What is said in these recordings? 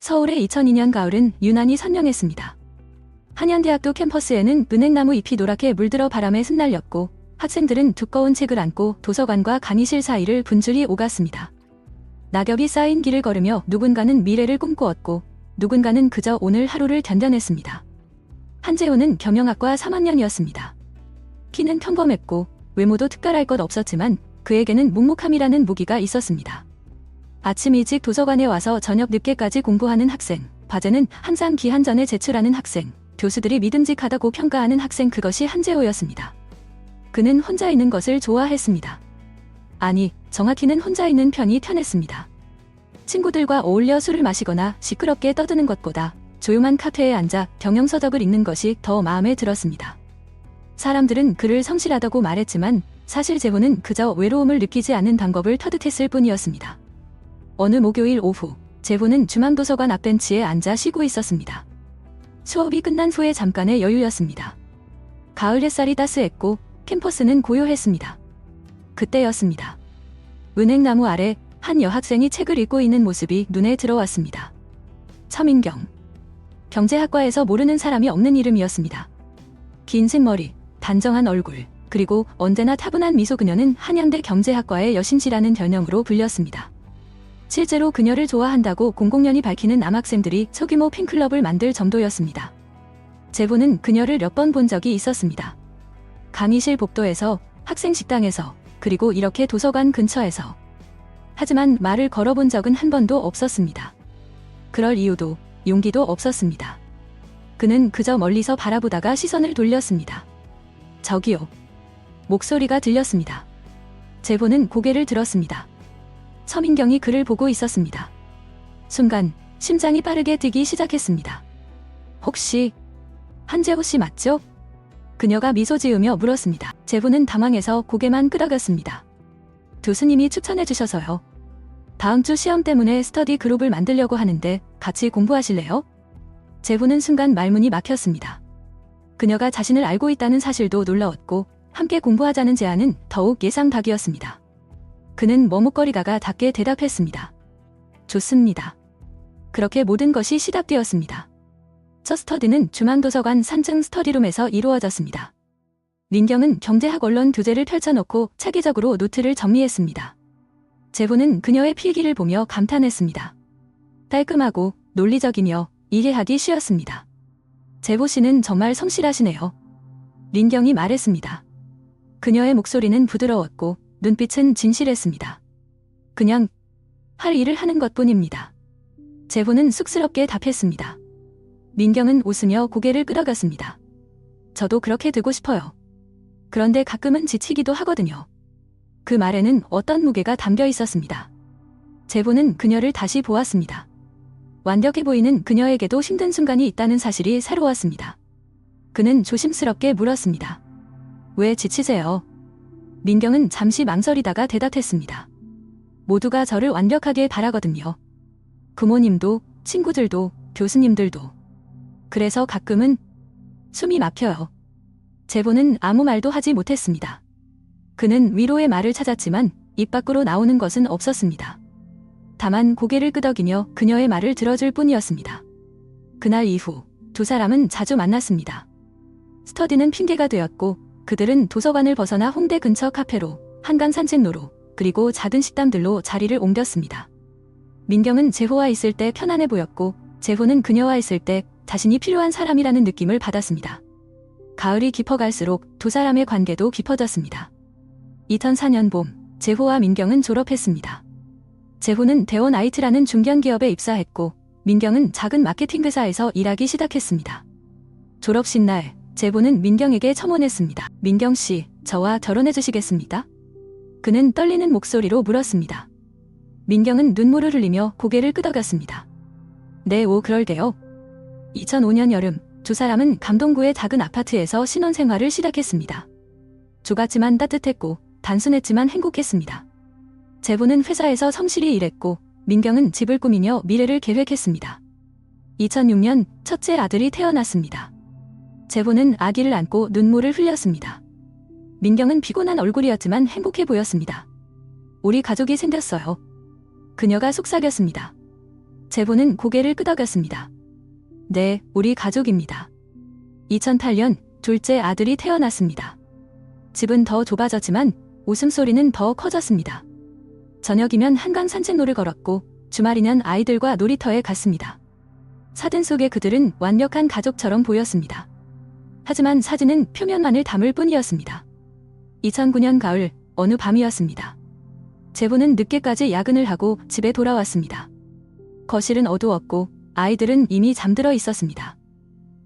서울의 2002년 가을은 유난히 선명했습니다. 한양대학교 캠퍼스에는 은행나무 잎이 노랗게 물들어 바람에 흩날렸고 학생들은 두꺼운 책을 안고 도서관과 강의실 사이를 분줄이 오갔습니다. 낙엽이 쌓인 길을 걸으며 누군가는 미래를 꿈꾸었고 누군가는 그저 오늘 하루를 견뎌냈습니다. 한재호는 경영학과 3학년이었습니다. 키는 평범했고 외모도 특별할 것 없었지만 그에게는 묵묵함이라는 무기가 있었습니다. 아침 일찍 도서관에 와서 저녁 늦게까지 공부하는 학생, 과제는 항상 기한 전에 제출하는 학생, 교수들이 믿음직하다고 평가하는 학생, 그것이 한재호였습니다. 그는 혼자 있는 것을 좋아했습니다. 아니, 정확히는 혼자 있는 편이 편했습니다. 친구들과 어울려 술을 마시거나 시끄럽게 떠드는 것보다 조용한 카페에 앉아 경영서적을 읽는 것이 더 마음에 들었습니다. 사람들은 그를 성실하다고 말했지만 사실 재호는 그저 외로움을 느끼지 않는 방법을 터득했을 뿐이었습니다. 어느 목요일 오후, 재호는 중앙도서관 앞벤치에 앉아 쉬고 있었습니다. 수업이 끝난 후에 잠깐의 여유였습니다. 가을 햇살이 따스했고 캠퍼스는 고요했습니다. 그때였습니다. 은행나무 아래 한 여학생이 책을 읽고 있는 모습이 눈에 들어왔습니다. 서민경. 경제학과에서 모르는 사람이 없는 이름이었습니다. 긴 생머리, 단정한 얼굴, 그리고 언제나 타분한 미소. 그녀는 한양대 경제학과의 여신시라는 별명으로 불렸습니다. 실제로 그녀를 좋아한다고 공공연히 밝히는 남학생들이 소규모 팬클럽을 만들 정도였습니다. 재호는 그녀를 몇 번 본 적이 있었습니다. 강의실 복도에서, 학생 식당에서, 그리고 이렇게 도서관 근처에서. 하지만 말을 걸어본 적은 한 번도 없었습니다. 그럴 이유도, 용기도 없었습니다. 그는 그저 멀리서 바라보다가 시선을 돌렸습니다. 저기요. 목소리가 들렸습니다. 재호는 고개를 들었습니다. 서민경이 그를 보고 있었습니다. 순간 심장이 빠르게 뛰기 시작했습니다. 혹시 한재호 씨 맞죠? 그녀가 미소 지으며 물었습니다. 재호는 당황해서 고개만 끄덕였습니다. 교수님이 추천해 주셔서요. 다음 주 시험 때문에 스터디 그룹을 만들려고 하는데 같이 공부하실래요? 재호는 순간 말문이 막혔습니다. 그녀가 자신을 알고 있다는 사실도 놀라웠고 함께 공부하자는 제안은 더욱 예상 밖이었습니다. 그는 머뭇거리다가 답게 대답했습니다. 좋습니다. 그렇게 모든 것이 시작되었습니다. 첫 스터디는 중앙도서관 3층 스터디룸에서 이루어졌습니다. 민경은 경제학 언론 교재를 펼쳐놓고 체계적으로 노트를 정리했습니다. 재호는 그녀의 필기를 보며 감탄했습니다. 깔끔하고 논리적이며 이해하기 쉬웠습니다. 재호 씨는 정말 성실하시네요. 민경이 말했습니다. 그녀의 목소리는 부드러웠고 눈빛은 진실했습니다. 그냥 할 일을 하는 것뿐입니다. 재호는 쑥스럽게 답했습니다. 민경은 웃으며 고개를 끄덕였습니다. 저도 그렇게 되고 싶어요. 그런데 가끔은 지치기도 하거든요. 그 말에는 어떤 무게가 담겨 있었습니다. 재호는 그녀를 다시 보았습니다. 완벽해 보이는 그녀에게도 힘든 순간이 있다는 사실이 새로웠습니다. 그는 조심스럽게 물었습니다. 왜 지치세요? 민경은 잠시 망설이다가 대답했습니다. 모두가 저를 완벽하게 바라거든요. 부모님도, 친구들도, 교수님들도. 그래서 가끔은 숨이 막혀요. 재호는 아무 말도 하지 못했습니다. 그는 위로의 말을 찾았지만 입 밖으로 나오는 것은 없었습니다. 다만 고개를 끄덕이며 그녀의 말을 들어줄 뿐이었습니다. 그날 이후 두 사람은 자주 만났습니다. 스터디는 핑계가 되었고 그들은 도서관을 벗어나 홍대 근처 카페로, 한강 산책로로, 그리고 작은 식당들로 자리를 옮겼습니다. 민경은 재호와 있을 때 편안해 보였고 재호는 그녀와 있을 때 자신이 필요한 사람이라는 느낌을 받았습니다. 가을이 깊어갈수록 두 사람의 관계도 깊어졌습니다. 2004년 봄, 재호와 민경은 졸업했습니다. 재호는 대원 IT라는 중견기업에 입사했고 민경은 작은 마케팅 회사에서 일하기 시작했습니다. 졸업식 날, 재호는 민경에게 첨언했습니다. 민경 씨, 저와 결혼해 주시겠습니까? 그는 떨리는 목소리로 물었습니다. 민경은 눈물을 흘리며 고개를 끄덕였습니다. 네, 그럴게요. 2005년 여름, 두 사람은 감동구의 작은 아파트에서 신혼생활을 시작했습니다. 좁았지만 따뜻했고 단순했지만 행복했습니다. 재호는 회사에서 성실히 일했고 민경은 집을 꾸미며 미래를 계획했습니다. 2006년 첫째 아들이 태어났습니다. 재호는 아기를 안고 눈물을 흘렸습니다. 민경은 피곤한 얼굴이었지만 행복해 보였습니다. 우리 가족이 생겼어요. 그녀가 속삭였습니다. 제보는 고개를 끄덕였습니다. 네, 우리 가족입니다. 2008년 둘째 아들이 태어났습니다. 집은 더 좁아졌지만 웃음소리는 더 커졌습니다. 저녁이면 한강 산책로를 걸었고 주말이면 아이들과 놀이터에 갔습니다. 사진 속의 그들은 완벽한 가족처럼 보였습니다. 하지만 사진은 표면만을 담을 뿐이었습니다. 2009년 가을 어느 밤이었습니다. 제보는 늦게까지 야근을 하고 집에 돌아왔습니다. 거실은 어두웠고 아이들은 이미 잠들어 있었습니다.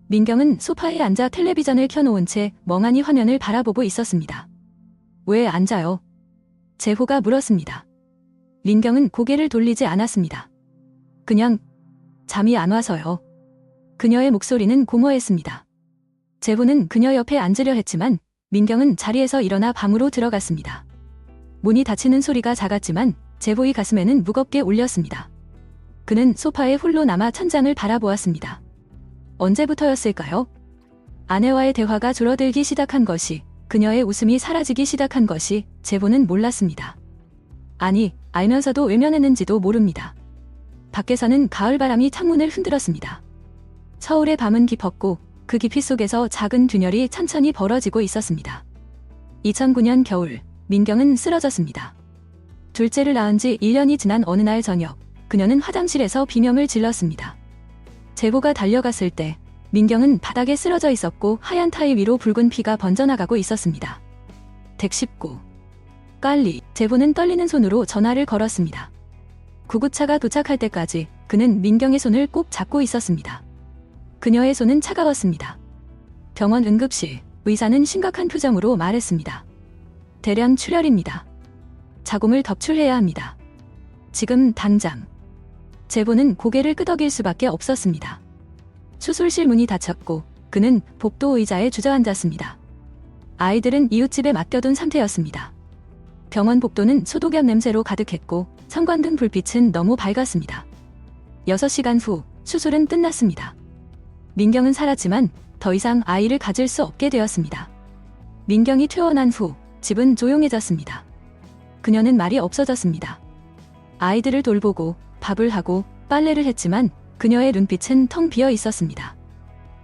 민경은 소파에 앉아 텔레비전을 켜놓은 채 멍하니 화면을 바라보고 있었습니다. 왜 앉아요? 제보가 물었습니다. 민경은 고개를 돌리지 않았습니다. 그냥 잠이 안 와서요. 그녀의 목소리는 공허했습니다. 제보는 그녀 옆에 앉으려 했지만 민경은 자리에서 일어나 방으로 들어갔습니다. 문이 닫히는 소리가 작았지만 제보의 가슴에는 무겁게 울렸습니다. 그는 소파에 홀로 남아 천장을 바라보았습니다. 언제부터였을까요? 아내와의 대화가 줄어들기 시작한 것이, 그녀의 웃음이 사라지기 시작한 것이 제보는 몰랐습니다. 아니, 알면서도 외면했는지도 모릅니다. 밖에서는 가을바람이 창문을 흔들었습니다. 서울의 밤은 깊었고 그 깊이 속에서 작은 균열이 천천히 벌어지고 있었습니다. 2009년 겨울, 민경은 쓰러졌습니다. 둘째를 낳은 지 1년이 지난 어느 날 저녁, 그녀는 화장실에서 비명을 질렀습니다. 제보가 달려갔을 때 민경은 바닥에 쓰러져 있었고 하얀 타일 위로 붉은 피가 번져나가고 있었습니다. 119. 깔리. 제보는 떨리는 손으로 전화를 걸었습니다. 구급차가 도착할 때까지 그는 민경의 손을 꼭 잡고 있었습니다. 그녀의 손은 차가웠습니다. 병원 응급실, 의사는 심각한 표정으로 말했습니다. 대량 출혈입니다. 자궁을 덮출해야 합니다. 지금 당장. 제보는 고개를 끄덕일 수밖에 없었습니다. 수술실 문이 닫혔고 그는 복도 의자에 주저앉았습니다. 아이들은 이웃집에 맡겨둔 상태였습니다. 병원 복도는 소독약 냄새로 가득했고 성관등 불빛은 너무 밝았습니다. 6시간 후 수술은 끝났습니다. 민경은 살았지만 더 이상 아이를 가질 수 없게 되었습니다. 민경이 퇴원한 후 집은 조용해졌습니다. 그녀는 말이 없어졌습니다. 아이들을 돌보고 밥을 하고 빨래를 했지만 그녀의 눈빛은 텅 비어 있었습니다.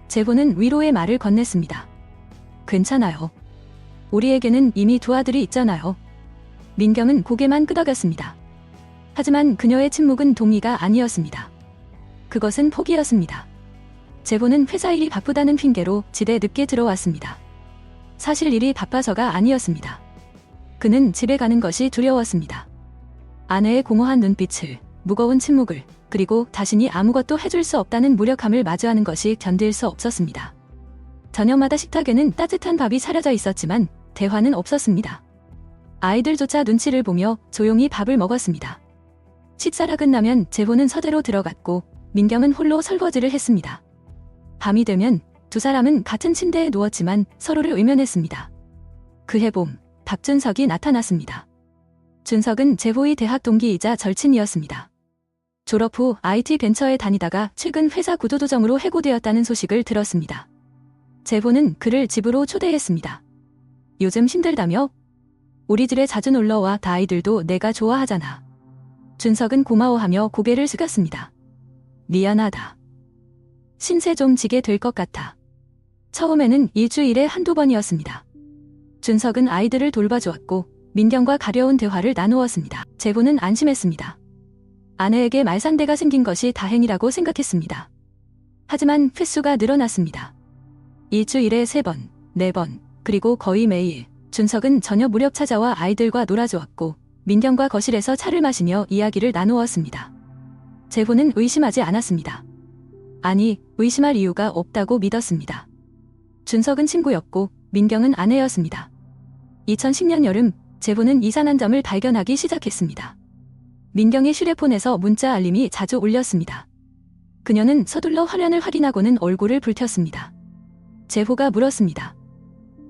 제보는 위로의 말을 건넸습니다. 괜찮아요. 우리에게는 이미 두 아들이 있잖아요. 민경은 고개만 끄덕였습니다. 하지만 그녀의 침묵은 동의가 아니었습니다. 그것은 포기였습니다. 제보는 회사 일이 바쁘다는 핑계로 집에 늦게 들어왔습니다. 사실 일이 바빠서가 아니었습니다. 그는 집에 가는 것이 두려웠습니다. 아내의 공허한 눈빛을, 무거운 침묵을, 그리고 자신이 아무것도 해줄 수 없다는 무력함을 마주하는 것이 견딜 수 없었습니다. 저녁마다 식탁에는 따뜻한 밥이 차려져 있었지만 대화는 없었습니다. 아이들조차 눈치를 보며 조용히 밥을 먹었습니다. 식사가 끝나면 제보는 서재로 들어갔고 민경은 홀로 설거지를 했습니다. 밤이 되면 두 사람은 같은 침대에 누웠지만 서로를 의면했습니다. 그해 봄, 박준석이 나타났습니다. 준석은 제보의 대학 동기이자 절친이었습니다. 졸업 후 IT 벤처에 다니다가 최근 회사 구조조정으로 해고되었다는 소식을 들었습니다. 제보는 그를 집으로 초대했습니다. 요즘 힘들다며? 우리 집에 자주 놀러와, 다 아이들도 내가 좋아하잖아. 준석은 고마워하며 고개를 숙였습니다. 미안하다. 신세 좀 지게 될 것 같아. 처음에는 일주일에 한두 번이었습니다. 준석은 아이들을 돌봐주었고 민경과 가려운 대화를 나누었습니다. 제보는 안심했습니다. 아내에게 말상대가 생긴 것이 다행이라고 생각했습니다. 하지만 횟수가 늘어났습니다. 일주일에 3번, 4번, 그리고 거의 매일 준석은 저녁 무렵 찾아와 아이들과 놀아주었고 민경과 거실에서 차를 마시며 이야기를 나누었습니다. 제보는 의심하지 않았습니다. 아니, 의심할 이유가 없다고 믿었습니다. 준석은 친구였고 민경은 아내였습니다. 2010년 여름, 제보는 이상한 점을 발견하기 시작했습니다. 민경의 휴대폰에서 문자 알림이 자주 울렸습니다. 그녀는 서둘러 화면을 확인하고는 얼굴을 붉혔습니다. 제보가 물었습니다.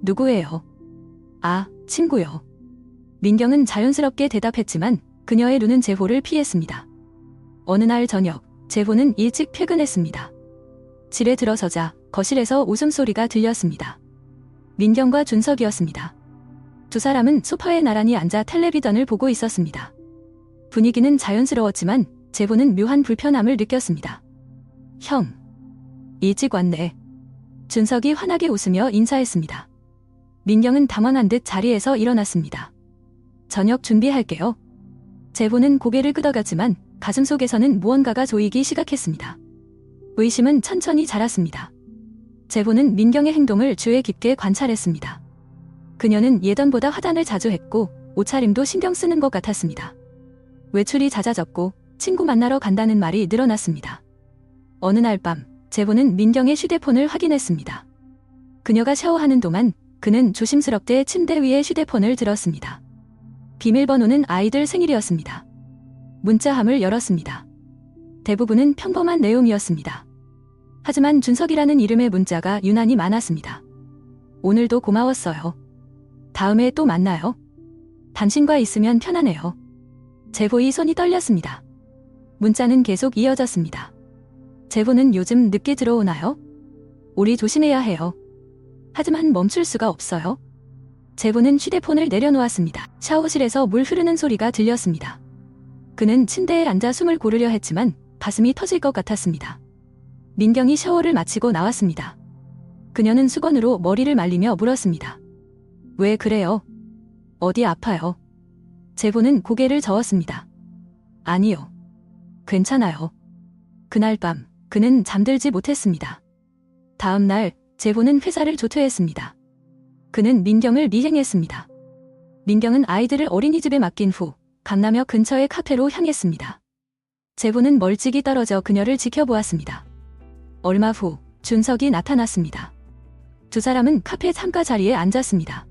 누구예요? 아, 친구요. 민경은 자연스럽게 대답했지만 그녀의 눈은 제보를 피했습니다. 어느 날 저녁, 제보는 일찍 퇴근했습니다. 집에 들어서자 거실에서 웃음소리가 들렸습니다. 민경과 준석이었습니다. 두 사람은 소파에 나란히 앉아 텔레비전을 보고 있었습니다. 분위기는 자연스러웠지만 제보는 묘한 불편함을 느꼈습니다. 형. 일찍 왔네. 준석이 환하게 웃으며 인사했습니다. 민경은 당황한 듯 자리에서 일어났습니다. 저녁 준비할게요. 제보는 고개를 끄덕였지만 가슴속에서는 무언가가 조이기 시작했습니다. 의심은 천천히 자랐습니다. 제보는 민경의 행동을 주의 깊게 관찰했습니다. 그녀는 예전보다 화장을 자주 했고 옷차림도 신경 쓰는 것 같았습니다. 외출이 잦아졌고 친구 만나러 간다는 말이 늘어났습니다. 어느 날 밤 제보는 민경의 휴대폰을 확인했습니다. 그녀가 샤워하는 동안 그는 조심스럽게 침대 위에 휴대폰을 들었습니다. 비밀번호는 아이들 생일이었습니다. 문자함을 열었습니다. 대부분은 평범한 내용이었습니다. 하지만 준석이라는 이름의 문자가 유난히 많았습니다. 오늘도 고마웠어요. 다음에 또 만나요. 당신과 있으면 편하네요. 제보의 손이 떨렸습니다. 문자는 계속 이어졌습니다. 제보는 요즘 늦게 들어오나요? 우리 조심해야 해요. 하지만 멈출 수가 없어요. 제보는 휴대폰을 내려놓았습니다. 샤워실에서 물 흐르는 소리가 들렸습니다. 그는 침대에 앉아 숨을 고르려 했지만 가슴이 터질 것 같았습니다. 민경이 샤워를 마치고 나왔습니다. 그녀는 수건으로 머리를 말리며 물었습니다. 왜 그래요? 어디 아파요? 제보는 고개를 저었습니다. 아니요. 괜찮아요. 그날 밤 그는 잠들지 못했습니다. 다음 날 제보는 회사를 조퇴했습니다. 그는 민경을 미행했습니다. 민경은 아이들을 어린이집에 맡긴 후 강남역 근처의 카페로 향했습니다. 제보는 멀찍이 떨어져 그녀를 지켜보았습니다. 얼마 후 준석이 나타났습니다. 두 사람은 카페 창가 자리에 앉았습니다.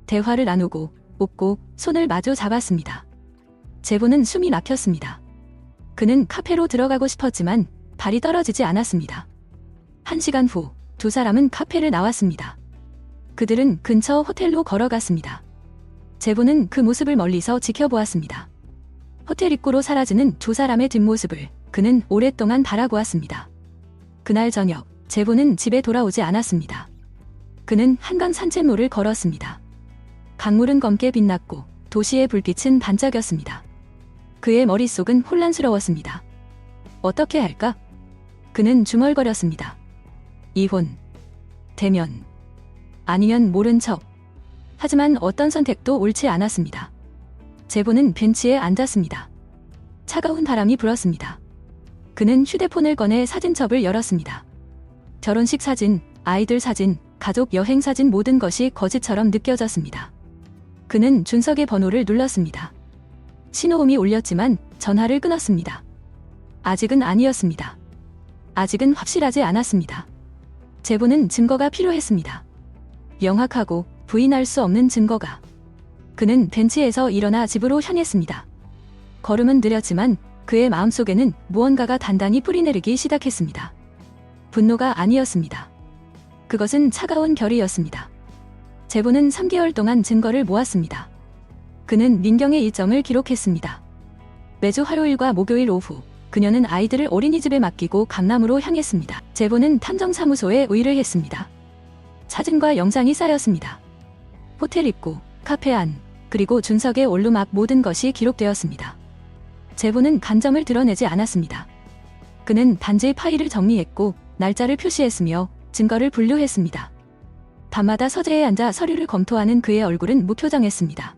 대화를 나누고 웃고 손을 마주 잡았습니다. 제보는 숨이 막혔습니다. 그는 카페로 들어가고 싶었지만 발이 떨어지지 않았습니다. 1시간 후 두 사람은 카페를 나왔습니다. 그들은 근처 호텔로 걸어갔습니다. 제보는 그 모습을 멀리서 지켜보았습니다. 호텔 입구로 사라지는 두 사람의 뒷모습을 그는 오랫동안 바라보았습니다. 그날 저녁 제보는 집에 돌아오지 않았습니다. 그는 한강 산책로를 걸었습니다. 강물은 검게 빛났고 도시의 불빛은 반짝였습니다. 그의 머릿속은 혼란스러웠습니다. 어떻게 할까? 그는 중얼거렸습니다. 이혼, 대면, 아니면 모른 척. 하지만 어떤 선택도 옳지 않았습니다. 제보는 벤치에 앉았습니다. 차가운 바람이 불었습니다. 그는 휴대폰을 꺼내 사진첩을 열었습니다. 결혼식 사진, 아이들 사진, 가족 여행 사진 모든 것이 거짓처럼 느껴졌습니다. 그는 준석의 번호를 눌렀습니다. 신호음이 울렸지만 전화를 끊었습니다. 아직은 아니었습니다. 아직은 확실하지 않았습니다. 제보는 증거가 필요했습니다. 명확하고 부인할 수 없는 증거가. 그는 벤치에서 일어나 집으로 향했습니다. 걸음은 느렸지만 그의 마음속에는 무언가가 단단히 뿌리내리기 시작했습니다. 분노가 아니었습니다. 그것은 차가운 결의였습니다. 제보는 3개월 동안 증거를 모았습니다. 그는 민경의 일정을 기록했습니다. 매주 화요일과 목요일 오후 그녀는 아이들을 어린이집에 맡기고 강남으로 향했습니다. 제보는 탐정사무소에 의뢰를 했습니다. 사진과 영상이 쌓였습니다. 호텔 입구, 카페 안, 그리고 준석의 원룸 앞 모든 것이 기록되었습니다. 제보는 간점을 드러내지 않았습니다. 그는 단지 파일을 정리했고 날짜를 표시했으며 증거를 분류했습니다. 밤마다 서재에 앉아 서류를 검토하는 그의 얼굴은 무표정했습니다.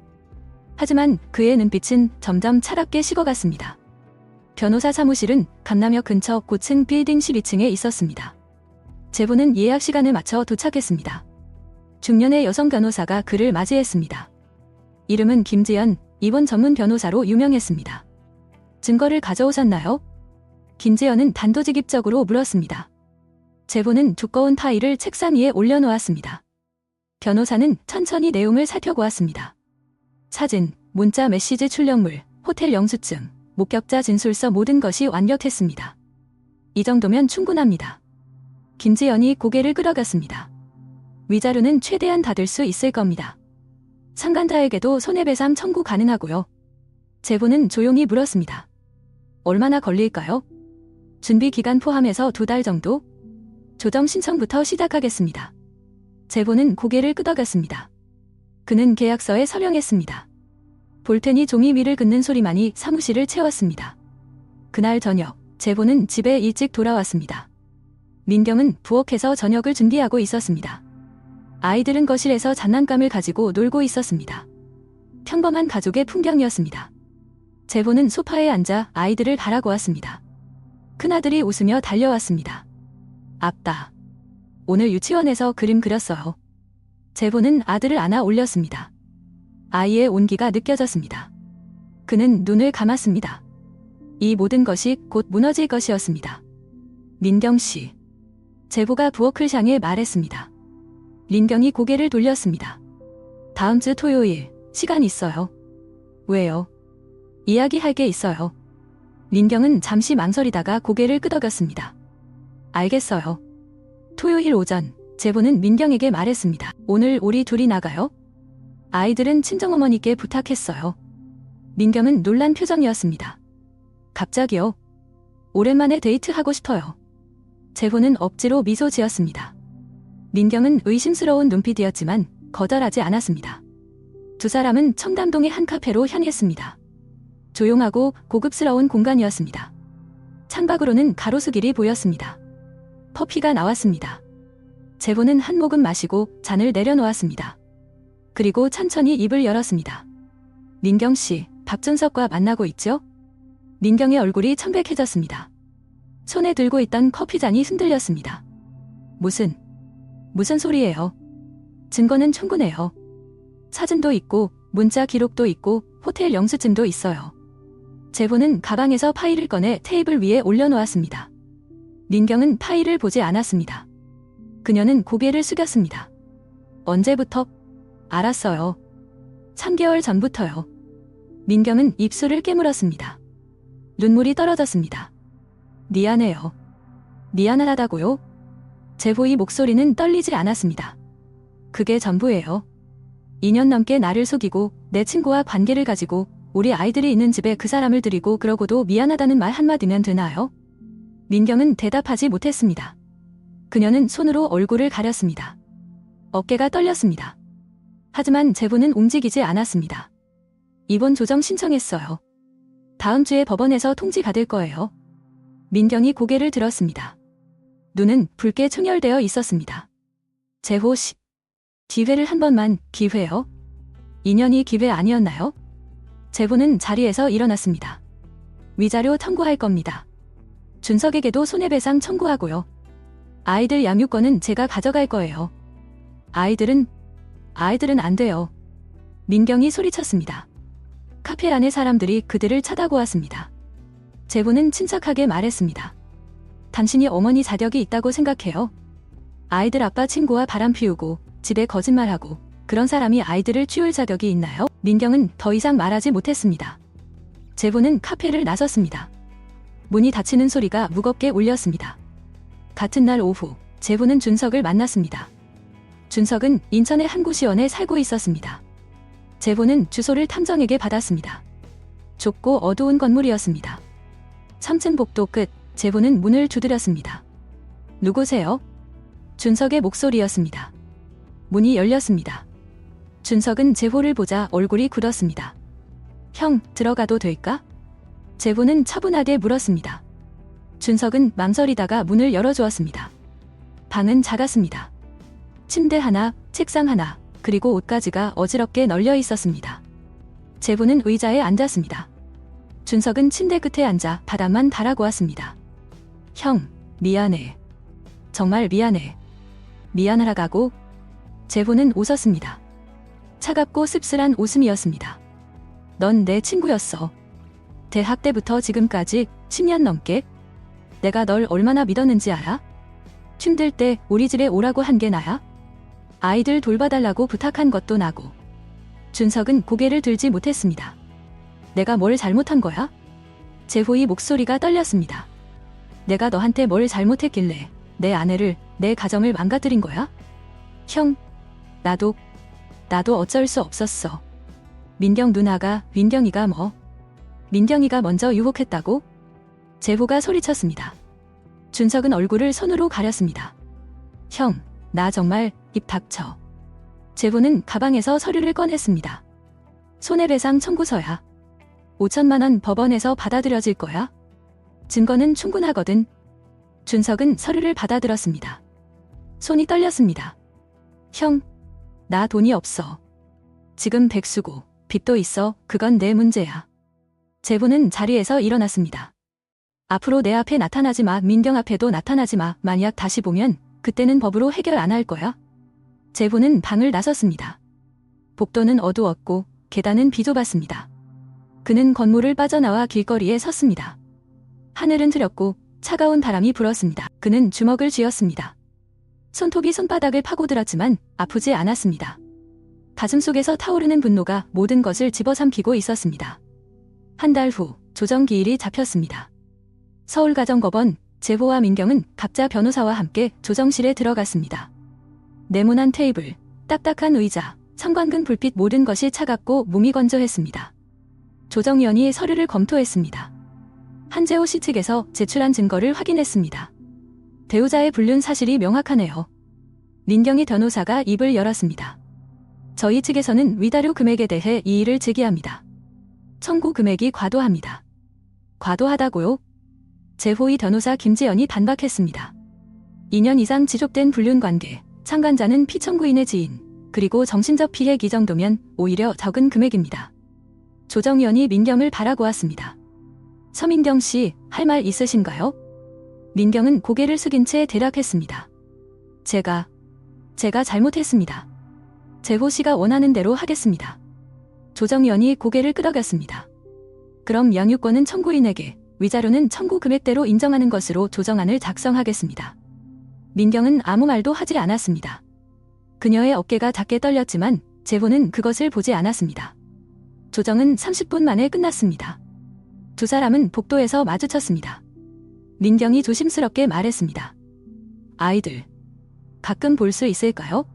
하지만 그의 눈빛은 점점 차갑게 식어갔습니다. 변호사 사무실은 강남역 근처 고층 빌딩 12층에 있었습니다. 제보는 예약 시간을 맞춰 도착했습니다. 중년의 여성 변호사가 그를 맞이했습니다. 이름은 김지연, 입원 전문 변호사로 유명했습니다. 증거를 가져오셨나요? 김지연은 단도직입적으로 물었습니다. 제보는 두꺼운 파일을 책상 위에 올려놓았습니다. 변호사는 천천히 내용을 살펴보았습니다. 사진, 문자 메시지 출력물, 호텔 영수증, 목격자 진술서 모든 것이 완벽했습니다. 이 정도면 충분합니다. 김지연이 고개를 끄덕였습니다. 위자료는 최대한 받을 수 있을 겁니다. 상간자에게도 손해배상 청구 가능하고요. 제보는 조용히 물었습니다. 얼마나 걸릴까요? 준비 기간 포함해서 2달 정도? 조정 신청부터 시작하겠습니다. 제보는 고개를 끄덕였습니다. 그는 계약서에 서명했습니다. 볼펜이 종이 위를 긋는 소리만이 사무실을 채웠습니다. 그날 저녁, 제보는 집에 일찍 돌아왔습니다. 민경은 부엌에서 저녁을 준비하고 있었습니다. 아이들은 거실에서 장난감을 가지고 놀고 있었습니다. 평범한 가족의 풍경이었습니다. 제보는 소파에 앉아 아이들을 바라보았습니다. 큰아들이 웃으며 달려왔습니다. 아빠, 오늘 유치원에서 그림 그렸어요. 제보는 아들을 안아 올렸습니다. 아이의 온기가 느껴졌습니다. 그는 눈을 감았습니다. 이 모든 것이 곧 무너질 것이었습니다. 민경 씨. 제보가 부엌을 향해 말했습니다. 민경이 고개를 돌렸습니다. 다음 주 토요일, 시간 있어요. 왜요? 이야기할 게 있어요. 민경은 잠시 망설이다가 고개를 끄덕였습니다. 알겠어요. 토요일 오전, 제보는 민경에게 말했습니다. 오늘 우리 둘이 나가요? 아이들은 친정어머니께 부탁했어요. 민경은 놀란 표정이었습니다. 갑자기요? 오랜만에 데이트하고 싶어요. 제보는 억지로 미소 지었습니다. 민경은 의심스러운 눈빛이었지만 거절하지 않았습니다. 두 사람은 청담동의 한 카페로 향했습니다. 조용하고 고급스러운 공간이었습니다. 창밖으로는 가로수길이 보였습니다. 커피가 나왔습니다. 제보는 한 모금 마시고 잔을 내려놓았습니다. 그리고 천천히 입을 열었습니다. 민경 씨, 박준석과 만나고 있죠? 민경의 얼굴이 청백해졌습니다. 손에 들고 있던 커피잔이 흔들렸습니다. 무슨 소리예요? 증거는 충분해요. 사진도 있고 문자 기록도 있고 호텔 영수증도 있어요. 제보는 가방에서 파일을 꺼내 테이블 위에 올려놓았습니다. 민경은 파일을 보지 않았습니다. 그녀는 고개를 숙였습니다. 언제부터? 알았어요. 3개월 전부터요. 민경은 입술을 깨물었습니다. 눈물이 떨어졌습니다. 미안해요. 미안하다고요? 제보의 목소리는 떨리지 않았습니다. 그게 전부예요. 2년 넘게 나를 속이고 내 친구와 관계를 가지고 우리 아이들이 있는 집에 그 사람을 들이고 그러고도 미안하다는 말 한마디면 되나요? 민경은 대답하지 못했습니다. 그녀는 손으로 얼굴을 가렸습니다. 어깨가 떨렸습니다. 하지만 제보는 움직이지 않았습니다. 입원 조정 신청했어요. 다음 주에 법원에서 통지 받을 거예요. 민경이 고개를 들었습니다. 눈은 붉게 충혈되어 있었습니다. 제보 씨, 기회를 한 번만, 기회요? 2년이 기회 아니었나요? 제보는 자리에서 일어났습니다. 위자료 청구할 겁니다. 준석에게도 손해배상 청구하고요. 아이들 양육권은 제가 가져갈 거예요. 아이들은 안 돼요. 민경이 소리쳤습니다. 카페 안의 사람들이 그들을 쳐다보았습니다. 제보는 침착하게 말했습니다. 당신이 어머니 자격이 있다고 생각해요? 아이들 아빠 친구와 바람 피우고 집에 거짓말하고 그런 사람이 아이들을 키울 자격이 있나요? 민경은 더 이상 말하지 못했습니다. 제보는 카페를 나섰습니다. 문이 닫히는 소리가 무겁게 울렸습니다. 같은 날 오후, 제보는 준석을 만났습니다. 준석은 인천의 한 고시원에 살고 있었습니다. 제보는 주소를 탐정에게 받았습니다. 좁고 어두운 건물이었습니다. 3층 복도 끝, 제보는 문을 두드렸습니다. 누구세요? 준석의 목소리였습니다. 문이 열렸습니다. 준석은 제보를 보자 얼굴이 굳었습니다. 형, 들어가도 될까? 제보는 차분하게 물었습니다. 준석은 망설이다가 문을 열어주었습니다. 방은 작았습니다. 침대 하나, 책상 하나, 그리고 옷가지가 어지럽게 널려 있었습니다. 제보는 의자에 앉았습니다. 준석은 침대 끝에 앉아 바닥만 바라보았습니다. 형, 미안해. 정말 미안해. 미안하라고? 제보는 웃었습니다. 차갑고 씁쓸한 웃음이었습니다. 넌 내 친구였어. 대학 때부터 지금까지 10년 넘게. 내가 널 얼마나 믿었는지 알아? 힘들 때 우리 집에 오라고 한 게 나야? 아이들 돌봐달라고 부탁한 것도 나고. 준석은 고개를 들지 못했습니다. 내가 뭘 잘못한 거야? 제호의 목소리가 떨렸습니다. 내가 너한테 뭘 잘못했길래 내 아내를, 내 가정을 망가뜨린 거야? 형, 나도 어쩔 수 없었어. 민경 누나가, 민경이가 뭐? 민경이가 먼저 유혹했다고? 제호가 소리쳤습니다. 준석은 얼굴을 손으로 가렸습니다. 형, 나 정말 입 닥쳐. 제보는 가방에서 서류를 꺼냈습니다. 손해배상 청구서야. 5천만 원 법원에서 받아들여질 거야. 증거는 충분하거든. 준석은 서류를 받아들었습니다. 손이 떨렸습니다. 형, 나 돈이 없어. 지금 백수고 빚도 있어. 그건 내 문제야. 제보는 자리에서 일어났습니다. 앞으로 내 앞에 나타나지 마. 민경 앞에도 나타나지 마. 만약 다시 보면 그때는 법으로 해결 안 할 거야. 제보는 방을 나섰습니다. 복도는 어두웠고 계단은 비좁았습니다. 그는 건물을 빠져나와 길거리에 섰습니다. 하늘은 흐렸고 차가운 바람이 불었습니다. 그는 주먹을 쥐었습니다. 손톱이 손바닥을 파고들었지만 아프지 않았습니다. 가슴속에서 타오르는 분노가 모든 것을 집어삼키고 있었습니다. 한 달 후 조정기일이 잡혔습니다. 서울가정법원 제보와 민경은 각자 변호사와 함께 조정실에 들어갔습니다. 네모난 테이블, 딱딱한 의자, 형광등 불빛 모든 것이 차갑고 무미건조했습니다. 조정위원이 서류를 검토했습니다. 한재호 씨 측에서 제출한 증거를 확인했습니다. 배우자의 불륜 사실이 명확하네요. 민경희 변호사가 입을 열었습니다. 저희 측에서는 위자료 금액에 대해 이의를 제기합니다. 청구 금액이 과도합니다. 과도하다고요? 제호의 변호사 김재현이 반박했습니다. 2년 이상 지속된 불륜 관계, 참관자는 피청구인의 지인, 그리고 정신적 피해 이 정도면 오히려 적은 금액입니다. 조정위원이 민경을 바라보았습니다. 서민경 씨, 할 말 있으신가요? 민경은 고개를 숙인 채 대답했습니다. 제가 잘못했습니다. 제호 씨가 원하는 대로 하겠습니다. 조정위원이 고개를 끄덕였습니다. 그럼 양육권은 청구인에게, 위자료는 청구 금액대로 인정하는 것으로 조정안을 작성하겠습니다. 민경은 아무 말도 하지 않았습니다. 그녀의 어깨가 작게 떨렸지만 제호는 그것을 보지 않았습니다. 조정은 30분 만에 끝났습니다. 두 사람은 복도에서 마주쳤습니다. 민경이 조심스럽게 말했습니다. 아이들, 가끔 볼 수 있을까요?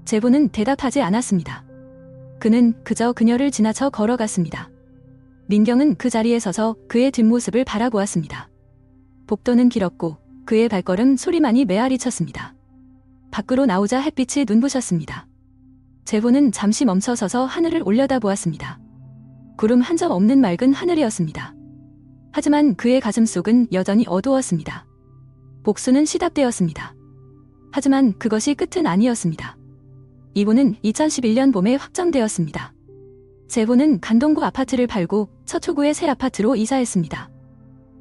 제호는 대답하지 않았습니다. 그는 그저 그녀를 지나쳐 걸어갔습니다. 민경은 그 자리에 서서 그의 뒷모습을 바라보았습니다. 복도는 길었고 그의 발걸음 소리만이 메아리 쳤습니다. 밖으로 나오자 햇빛이 눈부셨습니다. 제호는 잠시 멈춰서서 하늘을 올려다보았습니다. 구름 한 점 없는 맑은 하늘이었습니다. 하지만 그의 가슴속은 여전히 어두웠습니다. 복수는 시답되었습니다. 하지만 그것이 끝은 아니었습니다. 이혼은 2011년 봄에 확정되었습니다. 제호는 간동구 아파트를 팔고 서초구의 새 아파트로 이사했습니다.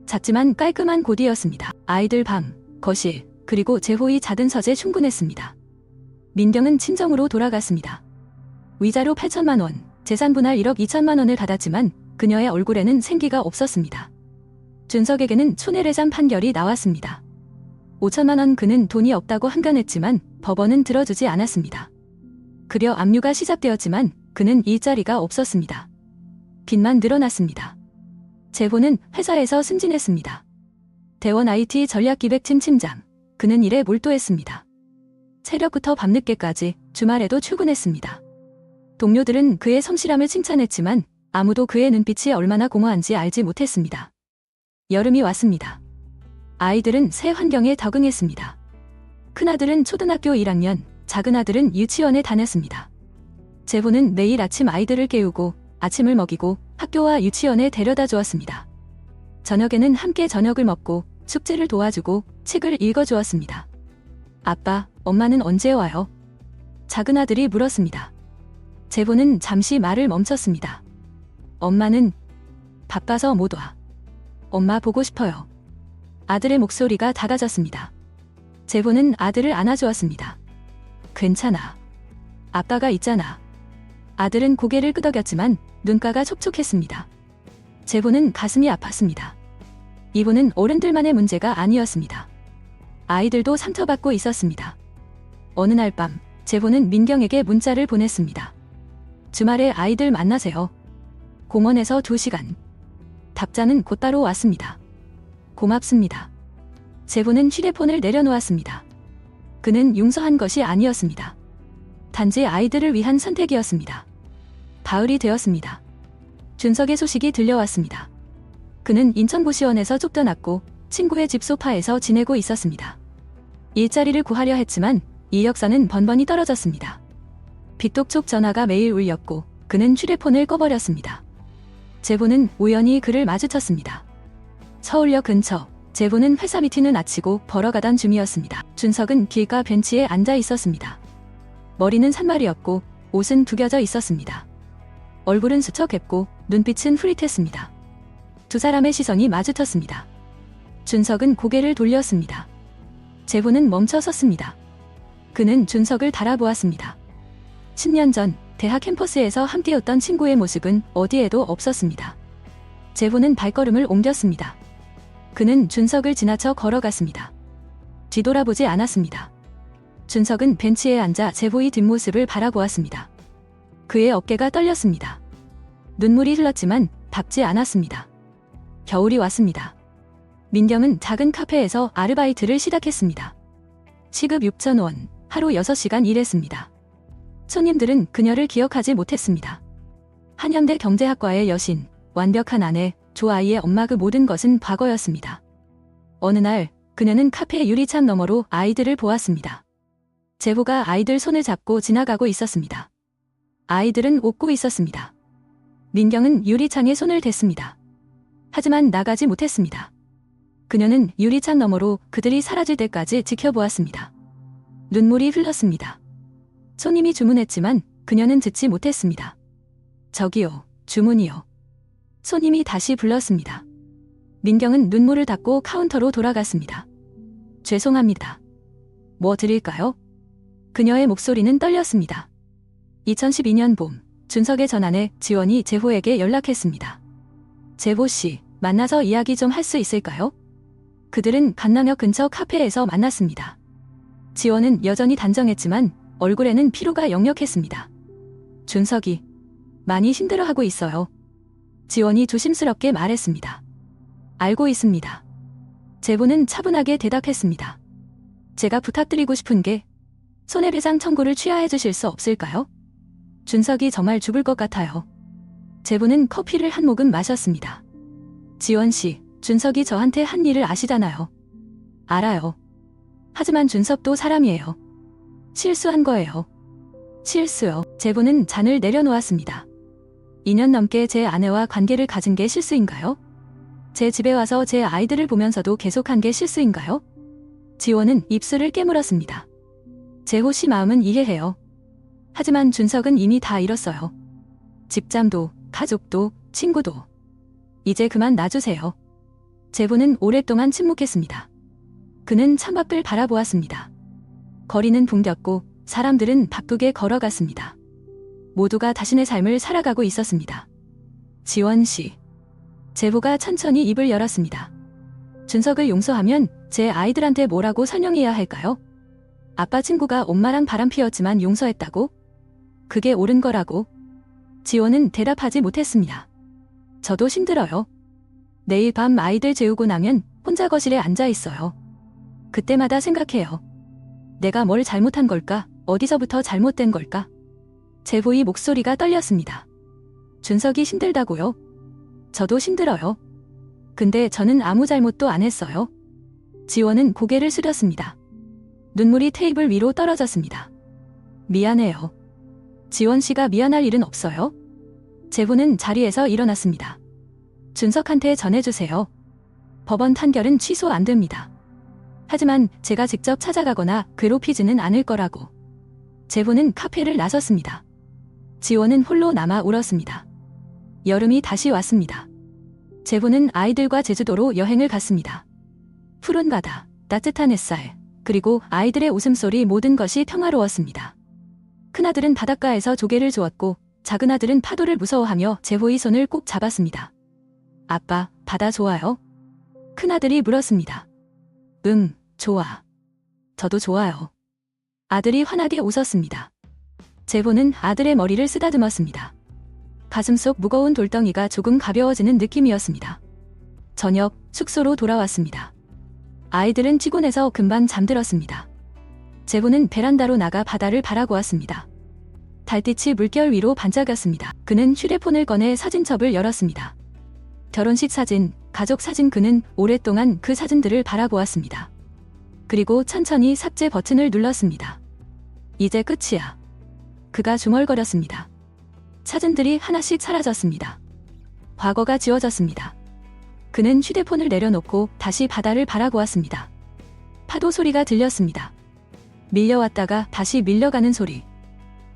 작지만 깔끔한 곳이었습니다. 아이들 방, 거실, 그리고 제호의 작은 서재 충분했습니다. 민경은 친정으로 돌아갔습니다. 위자료 8천만 원, 재산 분할 1억 2천만 원을 받았지만 그녀의 얼굴에는 생기가 없었습니다. 준석에게는 손해배상 판결이 나왔습니다. 5천만 원 그는 돈이 없다고 항변했지만 법원은 들어주지 않았습니다. 그려 압류가 시작되었지만 그는 일자리가 없었습니다. 빚만 늘어났습니다. 제호는 회사에서 승진했습니다. 대원 IT 전략기획팀 팀장, 그는 일에 몰두했습니다. 새벽부터 밤늦게까지 주말에도 출근했습니다. 동료들은 그의 성실함을 칭찬했지만 아무도 그의 눈빛이 얼마나 공허한지 알지 못했습니다. 여름이 왔습니다. 아이들은 새 환경에 적응했습니다. 큰아들은 초등학교 1학년, 작은아들은 유치원에 다녔습니다. 제호는 매일 아침 아이들을 깨우고 아침을 먹이고 학교와 유치원에 데려다 주었습니다. 저녁에는 함께 저녁을 먹고 숙제를 도와주고 책을 읽어주었습니다. 아빠, 엄마는 언제 와요? 작은아들이 물었습니다. 제호는 잠시 말을 멈췄습니다. 엄마는 바빠서 못 와. 엄마 보고 싶어요. 아들의 목소리가 작아졌습니다. 제호는 아들을 안아주었습니다. 괜찮아. 아빠가 있잖아. 아들은 고개를 끄덕였지만 눈가가 촉촉했습니다. 제호는 가슴이 아팠습니다. 이혼은 어른들만의 문제가 아니었습니다. 아이들도 상처받고 있었습니다. 어느 날 밤, 제호는 민경에게 문자를 보냈습니다. 주말에 아이들 만나세요. 공원에서 2시간. 답장은 곧바로 왔습니다. 고맙습니다. 제호는 휴대폰을 내려놓았습니다. 그는 용서한 것이 아니었습니다. 단지 아이들을 위한 선택이었습니다. 가을이 되었습니다. 준석의 소식이 들려왔습니다. 그는 인천고시원에서 쫓겨났고 친구의 집 소파에서 지내고 있었습니다. 일자리를 구하려 했지만 이력서는 번번이 떨어졌습니다. 빚독촉 전화가 매일 울렸고 그는 휴대폰을 꺼버렸습니다. 제호는 우연히 그를 마주쳤습니다. 서울역 근처. 제보는 회사 미팅은 마치고 걸어가던 중이었습니다. 준석은 길가 벤치에 앉아 있었습니다. 머리는 산발이었고 옷은 구겨져 있었습니다. 얼굴은 수척했고 눈빛은 흐릿했습니다. 두 사람의 시선이 마주쳤습니다. 준석은 고개를 돌렸습니다. 제보는 멈춰 섰습니다. 그는 준석을 달아보았습니다. 10년 전 대학 캠퍼스에서 함께였던 친구의 모습은 어디에도 없었습니다. 제보는 발걸음을 옮겼습니다. 그는 준석을 지나쳐 걸어갔습니다. 뒤돌아보지 않았습니다. 준석은 벤치에 앉아 제보의 뒷모습을 바라보았습니다. 그의 어깨가 떨렸습니다. 눈물이 흘렀지만 닿지 않았습니다. 겨울이 왔습니다. 민경은 작은 카페에서 아르바이트를 시작했습니다. 시급 6,000원, 하루 6시간 일했습니다. 손님들은 그녀를 기억하지 못했습니다. 한양대 경제학과의 여신, 완벽한 아내, 조아이의 엄마, 그 모든 것은 과거였습니다. 어느 날 그녀는 카페 유리창 너머로 아이들을 보았습니다. 제보가 아이들 손을 잡고 지나가고 있었습니다. 아이들은 웃고 있었습니다. 민경은 유리창에 손을 댔습니다. 하지만 나가지 못했습니다. 그녀는 유리창 너머로 그들이 사라질 때까지 지켜보았습니다. 눈물이 흘렀습니다. 손님이 주문했지만 그녀는 듣지 못했습니다. 저기요, 주문이요. 손님이 다시 불렀습니다. 민경은 눈물을 닦고 카운터로 돌아갔습니다. 죄송합니다. 뭐 드릴까요? 그녀의 목소리는 떨렸습니다. 2012년 봄, 준석의 전환에 지원이 제호에게 연락했습니다. 제호 씨, 만나서 이야기 좀 할 수 있을까요? 그들은 강남역 근처 카페에서 만났습니다. 지원은 여전히 단정했지만 얼굴에는 피로가 역력했습니다. 준석이 많이 힘들어하고 있어요. 지원이 조심스럽게 말했습니다. 알고 있습니다. 제보는 차분하게 대답했습니다. 제가 부탁드리고 싶은 게 손해배상 청구를 취하해 주실 수 없을까요? 준석이 정말 죽을 것 같아요. 제보는 커피를 한 모금 마셨습니다. 지원 씨, 준석이 저한테 한 일을 아시잖아요. 알아요. 하지만 준석도 사람이에요. 실수한 거예요. 실수요. 제보는 잔을 내려놓았습니다. 2년 넘게 제 아내와 관계를 가진 게 실수인가요? 제 집에 와서 제 아이들을 보면서도 계속한 게 실수인가요? 지원은 입술을 깨물었습니다. 제호 씨 마음은 이해해요. 하지만 준석은 이미 다 잃었어요. 직장도, 가족도, 친구도. 이제 그만 놔주세요. 제보는 오랫동안 침묵했습니다. 그는 창밖을 바라보았습니다. 거리는 붕괴었고 사람들은 바쁘게 걸어갔습니다. 모두가 자신의 삶을 살아가고 있었습니다. 지원 씨. 제보가 천천히 입을 열었습니다. 준석을 용서하면 제 아이들한테 뭐라고 설명해야 할까요? 아빠 친구가 엄마랑 바람 피웠지만 용서했다고? 그게 옳은 거라고? 지원은 대답하지 못했습니다. 저도 힘들어요. 내일 밤 아이들 재우고 나면 혼자 거실에 앉아 있어요. 그때마다 생각해요. 내가 뭘 잘못한 걸까? 어디서부터 잘못된 걸까? 제보의 목소리가 떨렸습니다. 준석이 힘들다고요? 저도 힘들어요. 근데 저는 아무 잘못도 안 했어요. 지원은 고개를 숙였습니다. 눈물이 테이블 위로 떨어졌습니다. 미안해요. 지원 씨가 미안할 일은 없어요. 제보는 자리에서 일어났습니다. 준석한테 전해주세요. 법원 판결은 취소 안 됩니다. 하지만 제가 직접 찾아가거나 괴롭히지는 않을 거라고. 제보는 카페를 나섰습니다. 지원은 홀로 남아 울었습니다. 여름이 다시 왔습니다. 제보는 아이들과 제주도로 여행을 갔습니다. 푸른 바다, 따뜻한 햇살, 그리고 아이들의 웃음소리, 모든 것이 평화로웠습니다. 큰아들은 바닷가에서 조개를 주웠고 작은아들은 파도를 무서워하며 제호의 손을 꼭 잡았습니다. 아빠, 바다 좋아요? 큰아들이 물었습니다. 좋아. 저도 좋아요. 아들이 환하게 웃었습니다. 제보는 아들의 머리를 쓰다듬었습니다. 가슴속 무거운 돌덩이가 조금 가벼워지는 느낌이었습니다. 저녁, 숙소로 돌아왔습니다. 아이들은 피곤해서 금방 잠들었습니다. 제보는 베란다로 나가 바다를 바라보았습니다. 달빛이 물결 위로 반짝였습니다. 그는 휴대폰을 꺼내 사진첩을 열었습니다. 결혼식 사진, 가족 사진. 그는 오랫동안 그 사진들을 바라보았습니다. 그리고 천천히 삭제 버튼을 눌렀습니다. 이제 끝이야. 그가 중얼거렸습니다. 사진들이 하나씩 사라졌습니다. 과거가 지워졌습니다. 그는 휴대폰을 내려놓고 다시 바다를 바라보았습니다. 파도 소리가 들렸습니다. 밀려왔다가 다시 밀려가는 소리.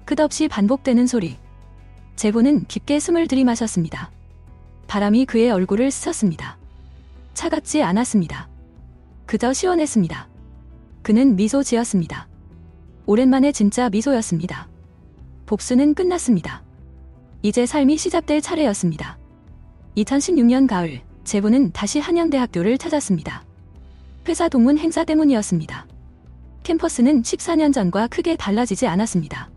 끝없이 반복되는 소리. 제보는 깊게 숨을 들이마셨습니다. 바람이 그의 얼굴을 스쳤습니다. 차갑지 않았습니다. 그저 시원했습니다. 그는 미소 지었습니다. 오랜만에 진짜 미소였습니다. 복수는 끝났습니다. 이제 삶이 시작될 차례였습니다. 2016년 가을, 제보는 다시 한양대학교를 찾았습니다. 회사 동문 행사 때문이었습니다. 캠퍼스는 14년 전과 크게 달라지지 않았습니다.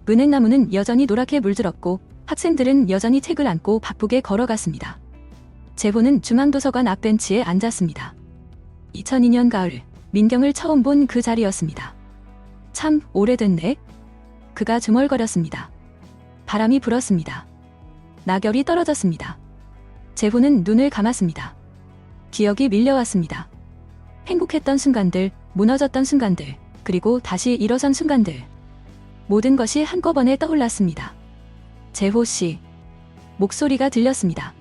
은행나무는 여전히 노랗게 물들었고 학생들은 여전히 책을 안고 바쁘게 걸어갔습니다. 제보는 중앙도서관 앞벤치에 앉았습니다. 2002년 가을, 민경을 처음 본 그 자리였습니다. 참 오래됐네. 그가 중얼거렸습니다. 바람이 불었습니다. 낙엽이 떨어졌습니다. 제보는 눈을 감았습니다. 기억이 밀려왔습니다. 행복했던 순간들, 무너졌던 순간들, 그리고 다시 일어선 순간들. 모든 것이 한꺼번에 떠올랐습니다. 제보 씨. 목소리가 들렸습니다.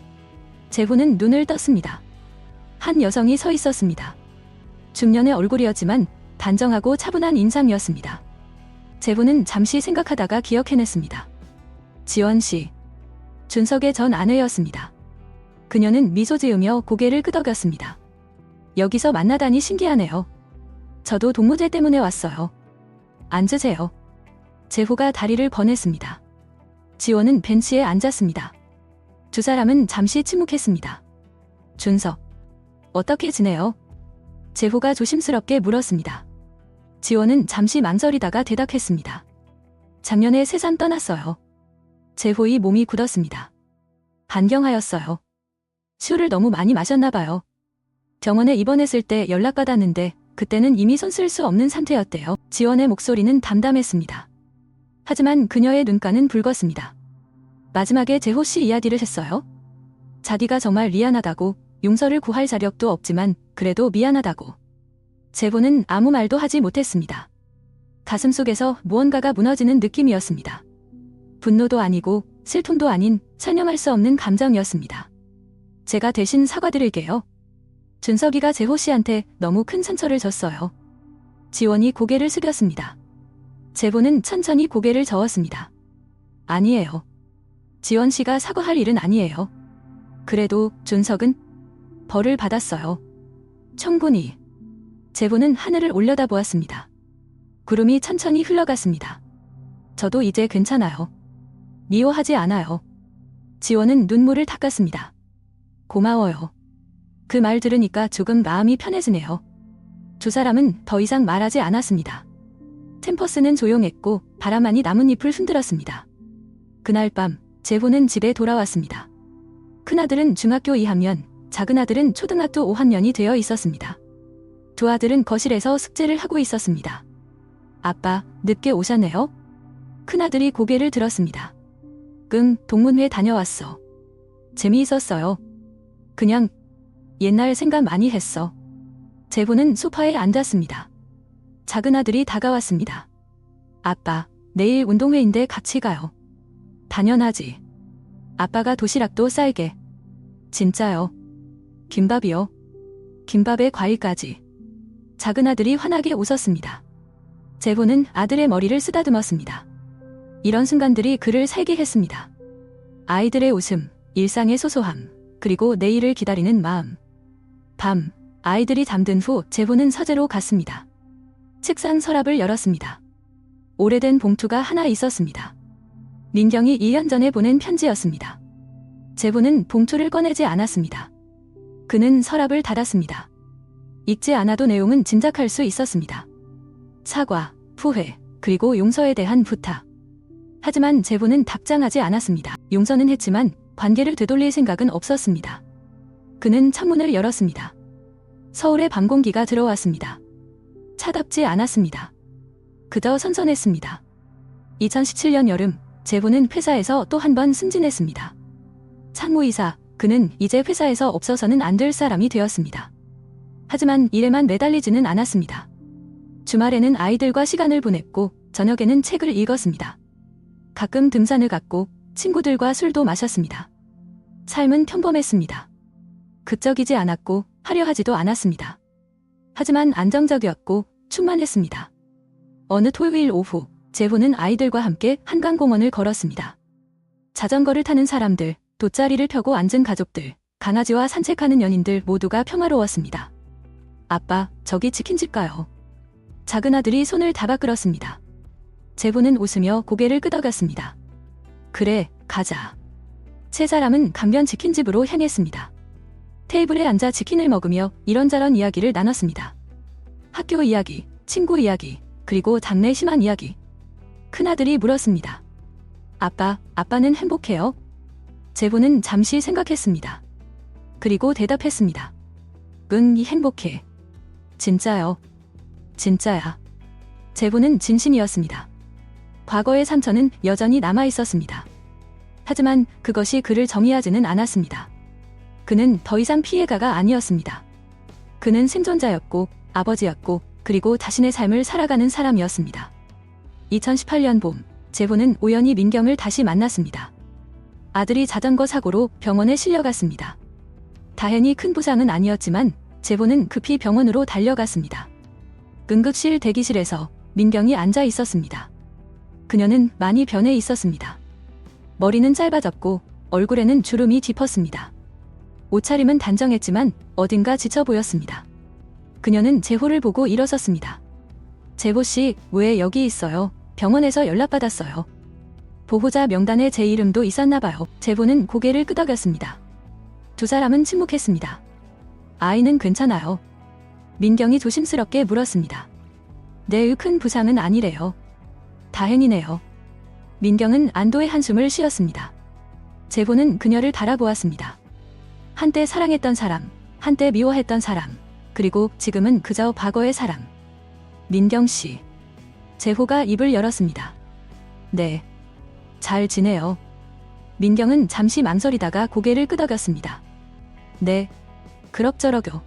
제보는 눈을 떴습니다. 한 여성이 서 있었습니다. 중년의 얼굴이었지만 단정하고 차분한 인상이었습니다. 제보는 잠시 생각하다가 기억해냈습니다. 지원 씨. 준석의 전 아내였습니다. 그녀는 미소 지으며 고개를 끄덕였습니다. 여기서 만나다니 신기하네요. 저도 동무제 때문에 왔어요. 앉으세요. 제보가 다리를 버냈습니다. 지원은 벤치에 앉았습니다. 두 사람은 잠시 침묵했습니다. 준석. 어떻게 지내요? 제보가 조심스럽게 물었습니다. 지원은 잠시 망설이다가 대답했습니다. 작년에 세상 떠났어요. 제보의 몸이 굳었습니다. 반경하였어요. 술을 너무 많이 마셨나 봐요. 병원에 입원했을 때 연락받았는데 그때는 이미 손 쓸 수 없는 상태였대요. 지원의 목소리는 담담했습니다. 하지만 그녀의 눈가는 붉었습니다. 마지막에 제호 씨 이야기를 했어요. 자기가 정말 미안하다고, 용서를 구할 자력도 없지만 그래도 미안하다고. 제보는 아무 말도 하지 못했습니다. 가슴속에서 무언가가 무너지는 느낌이었습니다. 분노도 아니고 슬픔도 아닌 설명할 수 없는 감정이었습니다. 제가 대신 사과드릴게요. 준석이가 제호 씨한테 너무 큰 상처를 줬어요. 지원이 고개를 숙였습니다. 제보는 천천히 고개를 저었습니다. 아니에요. 지원 씨가 사과할 일은 아니에요. 그래도 준석은 벌을 받았어요. 충분히. 제보는 하늘을 올려다보았습니다. 구름이 천천히 흘러갔습니다. 저도 이제 괜찮아요. 미워하지 않아요. 지원은 눈물을 닦았습니다. 고마워요. 그 말 들으니까 조금 마음이 편해지네요. 두 사람은 더 이상 말하지 않았습니다. 캠퍼스는 조용했고 바람만이 나뭇잎을 흔들었습니다. 그날 밤 제보는 집에 돌아왔습니다. 큰아들은 중학교 2학년, 작은아들은 초등학교 5학년이 되어 있었습니다. 두 아들은 거실에서 숙제를 하고 있었습니다. 아빠, 늦게 오셨네요? 큰아들이 고개를 들었습니다. 동문회 다녀왔어. 재미있었어요. 그냥 옛날 생각 많이 했어. 제보는 소파에 앉았습니다. 작은아들이 다가왔습니다. 아빠, 내일 운동회인데 같이 가요. 당연하지. 아빠가 도시락도 쌀게. 진짜요? 김밥이요? 김밥에 과일까지. 작은아들이 환하게 웃었습니다. 제보는 아들의 머리를 쓰다듬었습니다. 이런 순간들이 그를 살게 했습니다. 아이들의 웃음, 일상의 소소함, 그리고 내일을 기다리는 마음. 밤, 아이들이 잠든 후 제보는 서재로 갔습니다. 책상 서랍을 열었습니다. 오래된 봉투가 하나 있었습니다. 민경이 2년 전에 보낸 편지였습니다. 제보는 봉투를 꺼내지 않았습니다. 그는 서랍을 닫았습니다. 읽지 않아도 내용은 짐작할 수 있었습니다. 사과, 후회, 그리고 용서에 대한 부탁. 하지만 제보는 답장하지 않았습니다. 용서는 했지만 관계를 되돌릴 생각은 없었습니다. 그는 창문을 열었습니다. 서울의 밤 공기가 들어왔습니다. 차갑지 않았습니다. 그저 선선했습니다. 2017년 여름, 제보는 회사에서 또 한 번 승진했습니다. 상무이사, 그는 이제 회사에서 없어서는 안 될 사람이 되었습니다. 하지만 일에만 매달리지는 않았습니다. 주말에는 아이들과 시간을 보냈고 저녁에는 책을 읽었습니다. 가끔 등산을 갔고 친구들과 술도 마셨습니다. 삶은 평범했습니다. 극적이지 않았고 화려하지도 않았습니다. 하지만 안정적이었고 충만했습니다. 어느 토요일 오후, 재호는 아이들과 함께 한강공원을 걸었습니다. 자전거를 타는 사람들, 돗자리를 펴고 앉은 가족들, 강아지와 산책하는 연인들 모두가 평화로웠습니다. 아빠, 저기 치킨집 가요. 작은 아들이 손을 잡아 끌었습니다. 재호는 웃으며 고개를 끄덕였습니다. 그래, 가자. 세 사람은 강변 치킨집으로 향했습니다. 테이블에 앉아 치킨을 먹으며 이런저런 이야기를 나눴습니다. 학교 이야기, 친구 이야기, 그리고 장래 희망 이야기. 큰아들이 물었습니다. 아빠는 행복해요? 재호는 잠시 생각했습니다. 그리고 대답했습니다. 응, 행복해. 진짜요? 진짜야. 재호는 진심이었습니다. 과거의 상처는 여전히 남아있었습니다. 하지만 그것이 그를 정의하지는 않았습니다. 그는 더 이상 피해가가 아니었습니다. 그는 생존자였고 아버지였고 그리고 자신의 삶을 살아가는 사람이었습니다. 2018년 봄, 재호는 우연히 민경을 다시 만났습니다. 아들이 자전거 사고로 병원에 실려갔습니다. 다행히 큰 부상은 아니었지만 재호는 급히 병원으로 달려갔습니다. 응급실 대기실에서 민경이 앉아 있었습니다. 그녀는 많이 변해 있었습니다. 머리는 짧아졌고 얼굴에는 주름이 짚었습니다. 옷차림은 단정했지만 어딘가 지쳐 보였습니다. 그녀는 재호를 보고 일어섰습니다. 재호 씨, 왜 여기 있어요? 병원에서 연락받았어요. 보호자 명단에 제 이름도 있었나 봐요. 재호는 고개를 끄덕였습니다. 두 사람은 침묵했습니다. 아이는 괜찮아요. 민경이 조심스럽게 물었습니다. 네, 큰 부상은 아니래요. 다행이네요. 민경은 안도의 한숨을 쉬었습니다. 재호는 그녀를 바라보았습니다. 한때 사랑했던 사람, 한때 미워했던 사람, 그리고 지금은 그저 과거의 사람. 민경 씨. 재호가 입을 열었습니다. 네. 잘 지내요. 민경은 잠시 망설이다가 고개를 끄덕였습니다. 네. 그럭저럭요.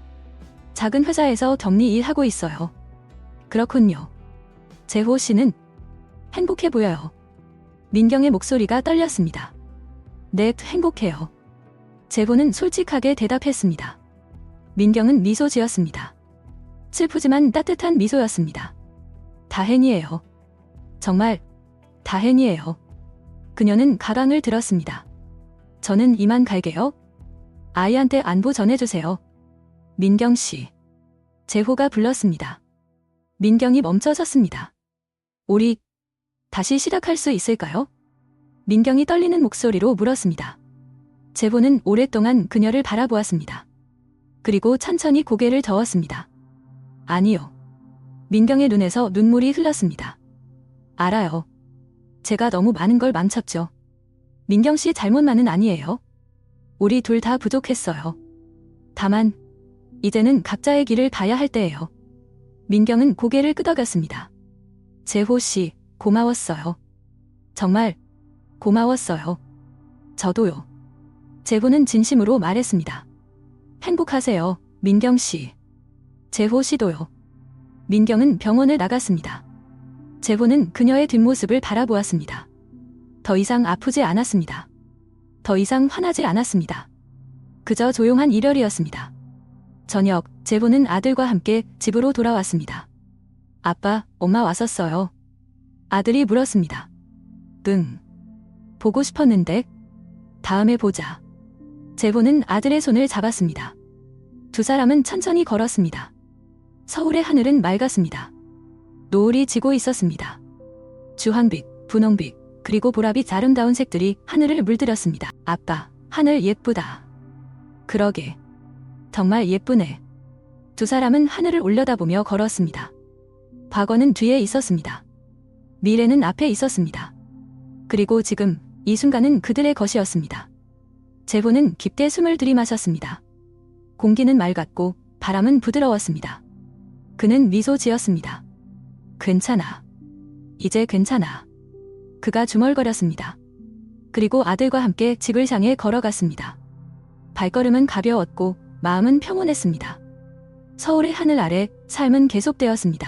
작은 회사에서 격리 일하고 있어요. 그렇군요. 재호 씨는 행복해 보여요. 민경의 목소리가 떨렸습니다. 네, 행복해요. 재호는 솔직하게 대답했습니다. 민경은 미소 지었습니다. 슬프지만 따뜻한 미소였습니다. 다행이에요. 정말 다행이에요. 그녀는 가방을 들었습니다. 저는 이만 갈게요. 아이한테 안부 전해주세요. 민경 씨. 재호가 불렀습니다. 민경이 멈춰 섰습니다. 우리 다시 시작할 수 있을까요? 민경이 떨리는 목소리로 물었습니다. 재호는 오랫동안 그녀를 바라보았습니다. 그리고 천천히 고개를 저었습니다. 아니요. 민경의 눈에서 눈물이 흘렀습니다. 알아요. 제가 너무 많은 걸 망쳤죠. 민경 씨 잘못만은 아니에요. 우리 둘 다 부족했어요. 다만 이제는 각자의 길을 가야 할 때예요. 민경은 고개를 끄덕였습니다. 재호 씨, 고마웠어요. 정말 고마웠어요. 저도요. 재호는 진심으로 말했습니다. 행복하세요, 민경 씨. 재호 씨도요. 민경은 병원을 나갔습니다. 재호는 그녀의 뒷모습을 바라보았습니다. 더 이상 아프지 않았습니다. 더 이상 화나지 않았습니다. 그저 조용한 이별이었습니다. 저녁, 재호는 아들과 함께 집으로 돌아왔습니다. 아빠, 엄마 왔었어요. 아들이 물었습니다. 응. 보고 싶었는데. 다음에 보자. 재호는 아들의 손을 잡았습니다. 두 사람은 천천히 걸었습니다. 서울의 하늘은 맑았습니다. 노을이 지고 있었습니다. 주황빛, 분홍빛, 그리고 보라빛 아름다운 색들이 하늘을 물들였습니다. 아빠, 하늘 예쁘다. 그러게. 정말 예쁘네. 두 사람은 하늘을 올려다보며 걸었습니다. 과거는 뒤에 있었습니다. 미래는 앞에 있었습니다. 그리고 지금 이 순간은 그들의 것이었습니다. 재호는 깊게 숨을 들이마셨습니다. 공기는 맑았고 바람은 부드러웠습니다. 그는 미소 지었습니다. 괜찮아. 이제 괜찮아. 그가 중얼거렸습니다. 그리고 아들과 함께 집을 향해 걸어갔습니다. 발걸음은 가벼웠고 마음은 평온했습니다. 서울의 하늘 아래 삶은 계속되었습니다.